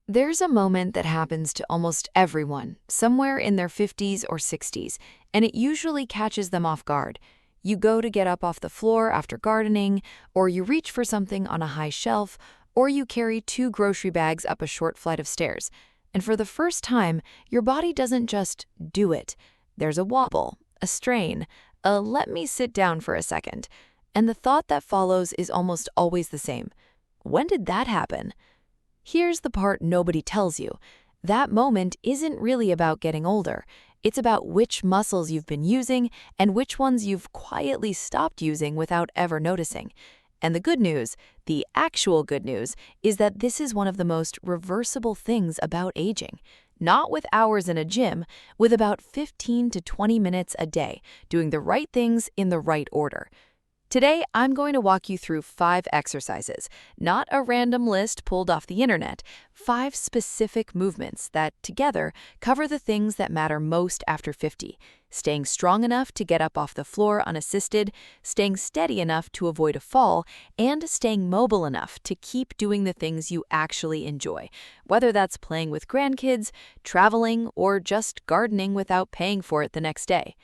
There's a moment that happens to almost everyone, somewhere in their 50s or 60s, and it usually catches them off guard. You go to get up off the floor after gardening, or you reach for something on a high shelf, or you carry two grocery bags up a short flight of stairs. And for the first time, your body doesn't just do it. There's a wobble, a strain, a let me sit down for a second. And the thought that follows is almost always the same. When did that happen? Here's the part nobody tells you. That moment isn't really about getting older. It's about which muscles you've been using and which ones you've quietly stopped using without ever noticing. And the good news, the actual good news, is that this is one of the most reversible things about aging. Not with hours in a gym, with about 15 to 20 minutes a day, doing the right things in the right order. Today, I'm going to walk you through 5 exercises, not a random list pulled off the internet, 5 specific movements that, together, cover the things that matter most after 50. Staying strong enough to get up off the floor unassisted, staying steady enough to avoid a fall, and staying mobile enough to keep doing the things you actually enjoy, whether that's playing with grandkids, traveling, or just gardening without paying for it the next day.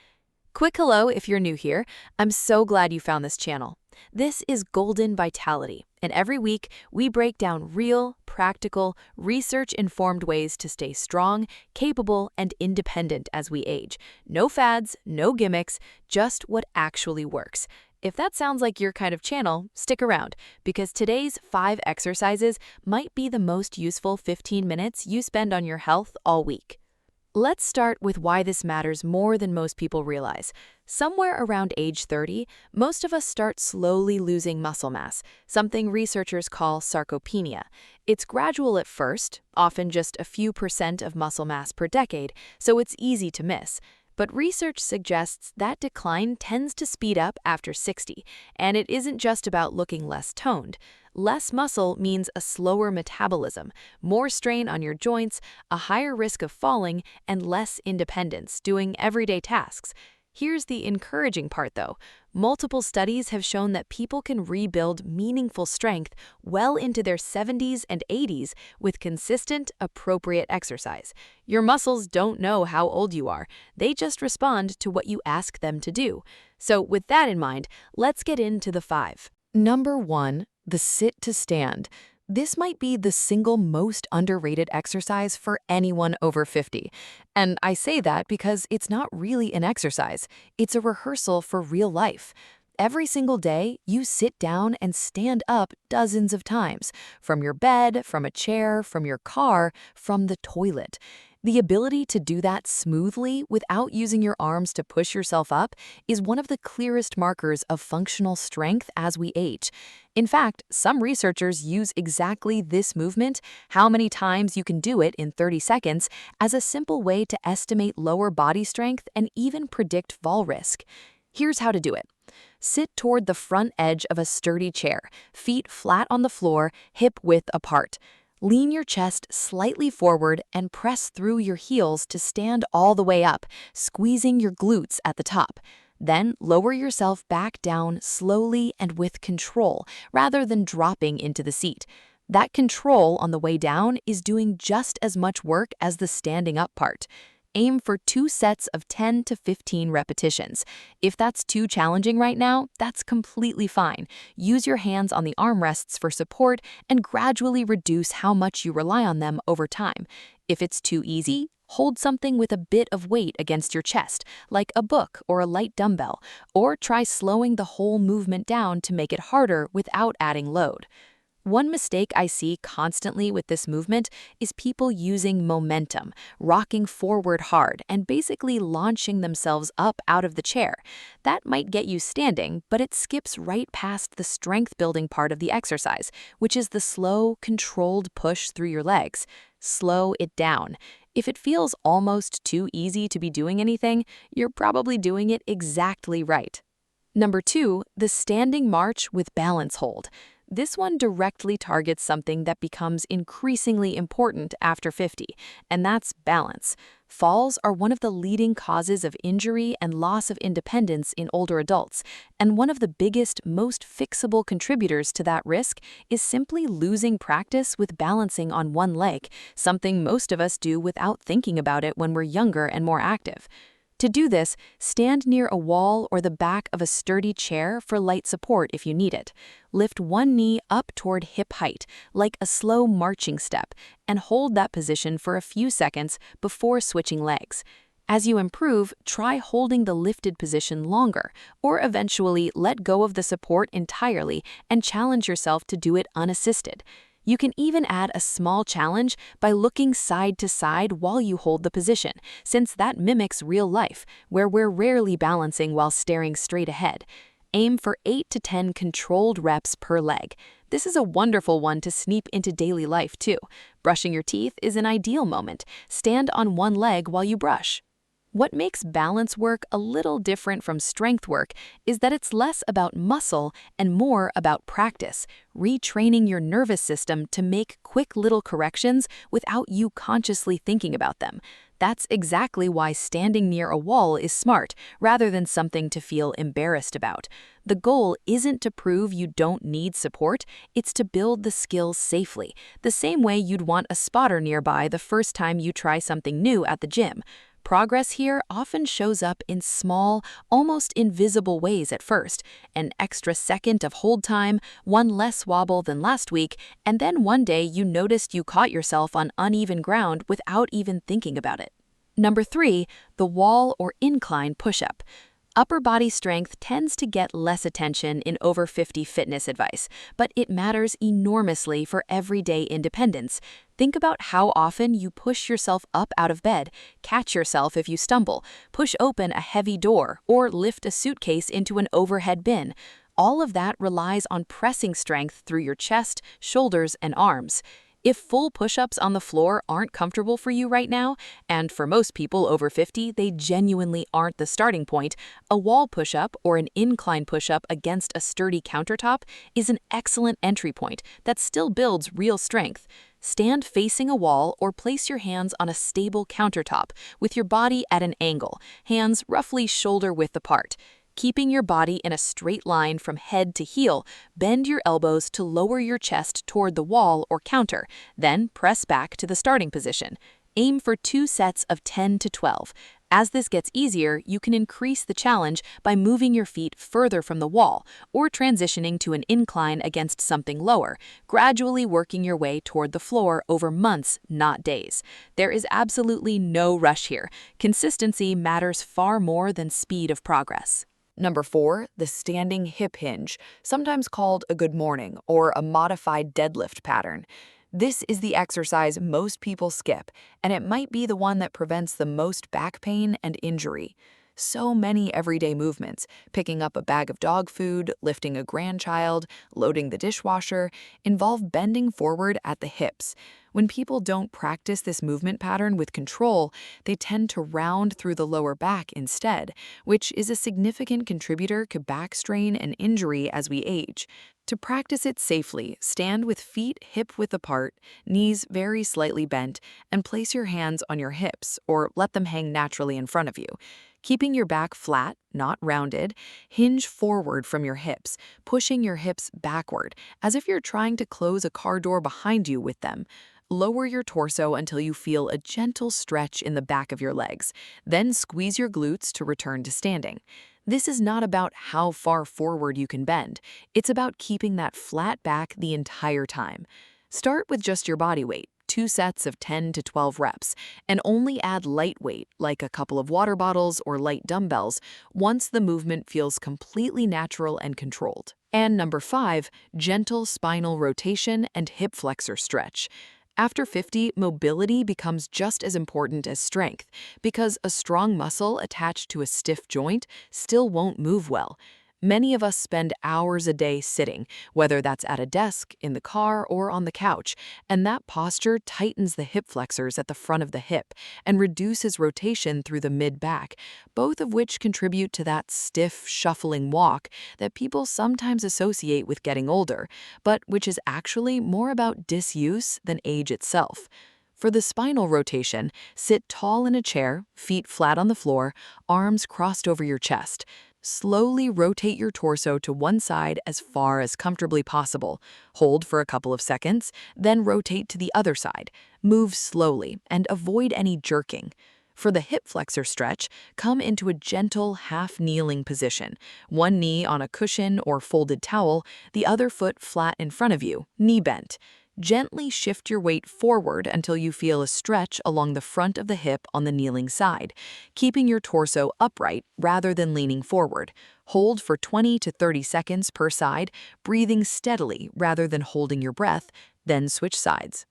Quick hello if you're new here. I'm so glad you found this channel. This is Golden Vitality, and every week we break down real, practical, research-informed ways to stay strong, capable, and independent as we age. No fads, no gimmicks, just what actually works. If that sounds like your kind of channel, stick around, because today's 5 exercises might be the most useful 15 minutes you spend on your health all week. Let's start with why this matters more than most people realize. Somewhere around age 30, most of us start slowly losing muscle mass, something researchers call sarcopenia. It's gradual at first, often just a few percent of muscle mass per decade, so it's easy to miss. But research suggests that decline tends to speed up after 60, and it isn't just about looking less toned. Less muscle means a slower metabolism, more strain on your joints, a higher risk of falling, and less independence doing everyday tasks. Here's the encouraging part, though. Multiple studies have shown that people can rebuild meaningful strength well into their 70s and 80s with consistent, appropriate exercise. Your muscles don't know how old you are. They just respond to what you ask them to do. So with that in mind, let's get into the 5. Number 1, the sit to stand. This might be the single most underrated exercise for anyone over 50. And I say that because it's not really an exercise. It's a rehearsal for real life. Every single day, you sit down and stand up dozens of times, from your bed, from a chair, from your car, from the toilet. The ability to do that smoothly without using your arms to push yourself up is one of the clearest markers of functional strength as we age. In fact, some researchers use exactly this movement, how many times you can do it in 30 seconds, as a simple way to estimate lower body strength and even predict fall risk. Here's how to do it. Sit toward the front edge of a sturdy chair, feet flat on the floor, hip width apart. Lean your chest slightly forward and press through your heels to stand all the way up, squeezing your glutes at the top. Then lower yourself back down slowly and with control, rather than dropping into the seat. That control on the way down is doing just as much work as the standing up part. Aim for 2 sets of 10 to 15 repetitions. If that's too challenging right now, that's completely fine. Use your hands on the armrests for support and gradually reduce how much you rely on them over time. If it's too easy, hold something with a bit of weight against your chest, like a book or a light dumbbell, or try slowing the whole movement down to make it harder without adding load. One mistake I see constantly with this movement is people using momentum, rocking forward hard, and basically launching themselves up out of the chair. That might get you standing, but it skips right past the strength-building part of the exercise, which is the slow, controlled push through your legs. Slow it down. If it feels almost too easy to be doing anything, you're probably doing it exactly right. Number 2, the standing march with balance hold. This one directly targets something that becomes increasingly important after 50, and that's balance. Falls are one of the leading causes of injury and loss of independence in older adults, and one of the biggest, most fixable contributors to that risk is simply losing practice with balancing on one leg, something most of us do without thinking about it when we're younger and more active. To do this, stand near a wall or the back of a sturdy chair for light support if you need it. Lift one knee up toward hip height, like a slow marching step, and hold that position for a few seconds before switching legs. As you improve, try holding the lifted position longer, or eventually let go of the support entirely and challenge yourself to do it unassisted. You can even add a small challenge by looking side to side while you hold the position, since that mimics real life, where we're rarely balancing while staring straight ahead. Aim for 8 to 10 controlled reps per leg. This is a wonderful one to sneak into daily life too. Brushing your teeth is an ideal moment. Stand on one leg while you brush. What makes balance work a little different from strength work is that it's less about muscle and more about practice, retraining your nervous system to make quick little corrections without you consciously thinking about them. That's exactly why standing near a wall is smart, rather than something to feel embarrassed about. The goal isn't to prove you don't need support, it's to build the skills safely, the same way you'd want a spotter nearby the first time you try something new at the gym. Progress here often shows up in small, almost invisible ways at first. An extra second of hold time, one less wobble than last week, and then one day you noticed you caught yourself on uneven ground without even thinking about it. Number 3, the wall or incline push-up. Upper body strength tends to get less attention in over 50 fitness advice, but it matters enormously for everyday independence. Think about how often you push yourself up out of bed, catch yourself if you stumble, push open a heavy door, or lift a suitcase into an overhead bin. All of that relies on pressing strength through your chest, shoulders, and arms. If full push-ups on the floor aren't comfortable for you right now, and for most people over 50, they genuinely aren't the starting point, a wall push-up or an incline push-up against a sturdy countertop is an excellent entry point that still builds real strength. Stand facing a wall or place your hands on a stable countertop with your body at an angle, hands roughly shoulder-width apart. Keeping your body in a straight line from head to heel, bend your elbows to lower your chest toward the wall or counter, then press back to the starting position. Aim for 2 sets of 10 to 12. As this gets easier, you can increase the challenge by moving your feet further from the wall or transitioning to an incline against something lower, gradually working your way toward the floor over months, not days. There is absolutely no rush here. Consistency matters far more than speed of progress. Number 4, the standing hip hinge, sometimes called a good morning or a modified deadlift pattern. This is the exercise most people skip, and it might be the one that prevents the most back pain and injury. So many everyday movements, picking up a bag of dog food, lifting a grandchild, loading the dishwasher, involve bending forward at the hips. When people don't practice this movement pattern with control, they tend to round through the lower back instead, which is a significant contributor to back strain and injury as we age. To practice it safely, stand with feet hip-width apart, knees very slightly bent, and place your hands on your hips or let them hang naturally in front of you. Keeping your back flat, not rounded, hinge forward from your hips, pushing your hips backward, as if you're trying to close a car door behind you with them. Lower your torso until you feel a gentle stretch in the back of your legs, then squeeze your glutes to return to standing. This is not about how far forward you can bend. It's about keeping that flat back the entire time. Start with just your body weight, 2 sets of 10 to 12 reps, and only add light weight, like a couple of water bottles or light dumbbells, once the movement feels completely natural and controlled. And number 5, gentle spinal rotation and hip flexor stretch. After 50, mobility becomes just as important as strength, because a strong muscle attached to a stiff joint still won't move well. Many of us spend hours a day sitting, whether that's at a desk, in the car, or on the couch, and that posture tightens the hip flexors at the front of the hip and reduces rotation through the mid-back, both of which contribute to that stiff, shuffling walk that people sometimes associate with getting older, but which is actually more about disuse than age itself. For the spinal rotation, sit tall in a chair, feet flat on the floor, arms crossed over your chest. Slowly rotate your torso to one side as far as comfortably possible. Hold for a couple of seconds, then rotate to the other side. Move slowly and avoid any jerking. For the hip flexor stretch, come into a gentle half-kneeling position. One knee on a cushion or folded towel, the other foot flat in front of you, knee bent. Gently shift your weight forward until you feel a stretch along the front of the hip on the kneeling side, keeping your torso upright rather than leaning forward. Hold for 20 to 30 seconds per side, breathing steadily rather than holding your breath, then switch sides.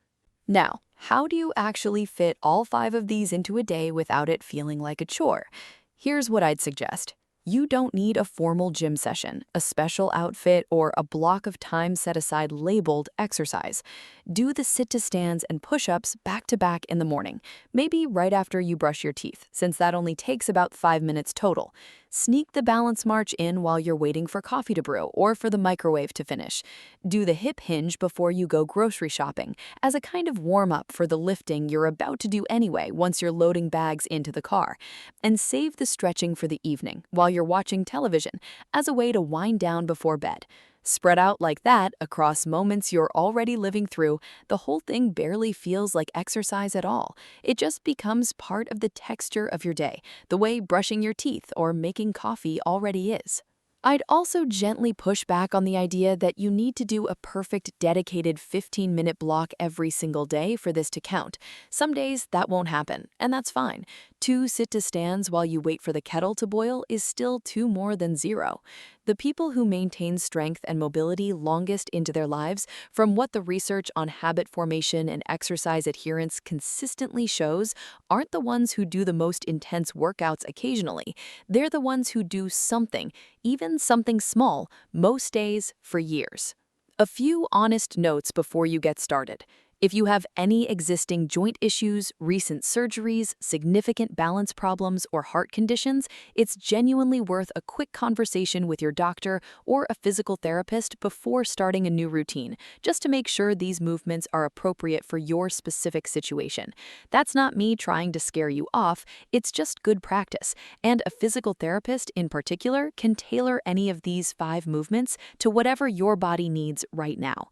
Now, how do you actually fit all 5 of these into a day without it feeling like a chore? Here's what I'd suggest. You don't need a formal gym session, a special outfit, or a block of time set aside labeled exercise. Do the sit-to-stands and push-ups back-to-back in the morning, maybe right after you brush your teeth, since that only takes about 5 minutes total. Sneak the balance march in while you're waiting for coffee to brew or for the microwave to finish. Do the hip hinge before you go grocery shopping, as a kind of warm-up for the lifting you're about to do anyway once you're loading bags into the car. And save the stretching for the evening while you're watching television, as a way to wind down before bed. Spread out like that across moments you're already living through, the whole thing barely feels like exercise at all. It just becomes part of the texture of your day, the way brushing your teeth or making coffee already is. I'd also gently push back on the idea that you need to do a perfect dedicated 15-minute block every single day for this to count. Some days that won't happen, and that's fine. 2 sit-to-stands while you wait for the kettle to boil is still 2 more than 0. The people who maintain strength and mobility longest into their lives, from what the research on habit formation and exercise adherence consistently shows, aren't the ones who do the most intense workouts occasionally. They're the ones who do something, even something small, most days for years. A few honest notes before you get started. If you have any existing joint issues, recent surgeries, significant balance problems, or heart conditions, it's genuinely worth a quick conversation with your doctor or a physical therapist before starting a new routine, just to make sure these movements are appropriate for your specific situation. That's not me trying to scare you off, it's just good practice, and a physical therapist in particular can tailor any of these 5 movements to whatever your body needs right now.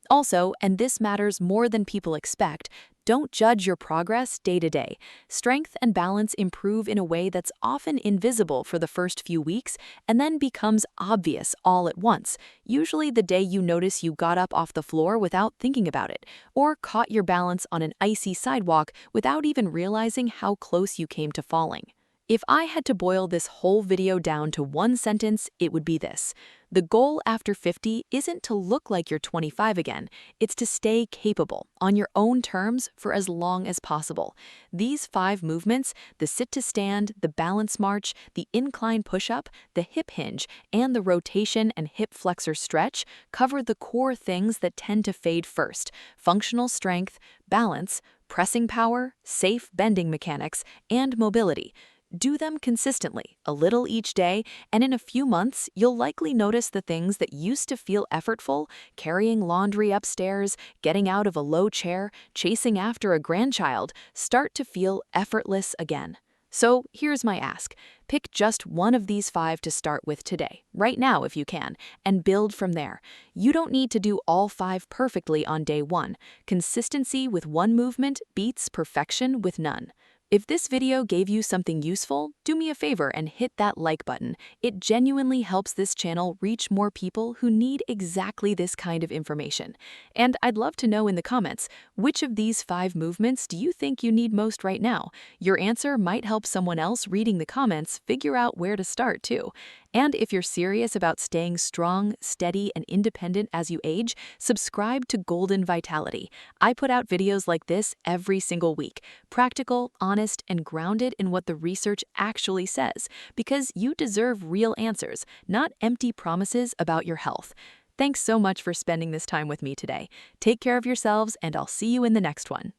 Also, and this matters more than people expect, don't judge your progress day to day. Strength and balance improve in a way that's often invisible for the first few weeks and then becomes obvious all at once, usually the day you notice you got up off the floor without thinking about it, or caught your balance on an icy sidewalk without even realizing how close you came to falling. If I had to boil this whole video down to one sentence, it would be this. The goal after 50 isn't to look like you're 25 again, it's to stay capable, on your own terms, for as long as possible. These 5 movements, the sit-to-stand, the balance march, the incline push-up, the hip hinge, and the rotation and hip flexor stretch, cover the core things that tend to fade first: functional strength, balance, pressing power, safe bending mechanics, and mobility. Do them consistently, a little each day, and in a few months, you'll likely notice the things that used to feel effortful, carrying laundry upstairs, getting out of a low chair, chasing after a grandchild, start to feel effortless again. So here's my ask. Pick just one of these 5 to start with today, right now if you can, and build from there. You don't need to do all 5 perfectly on day 1. Consistency with one movement beats perfection with none. If this video gave you something useful, do me a favor and hit that like button. It genuinely helps this channel reach more people who need exactly this kind of information. And I'd love to know in the comments, which of these 5 movements do you think you need most right now? Your answer might help someone else reading the comments figure out where to start too. And if you're serious about staying strong, steady, and independent as you age, subscribe to Golden Vitality. I put out videos like this every single week, practical, honest, and grounded in what the research actually says, because you deserve real answers, not empty promises about your health. Thanks so much for spending this time with me today. Take care of yourselves, and I'll see you in the next one.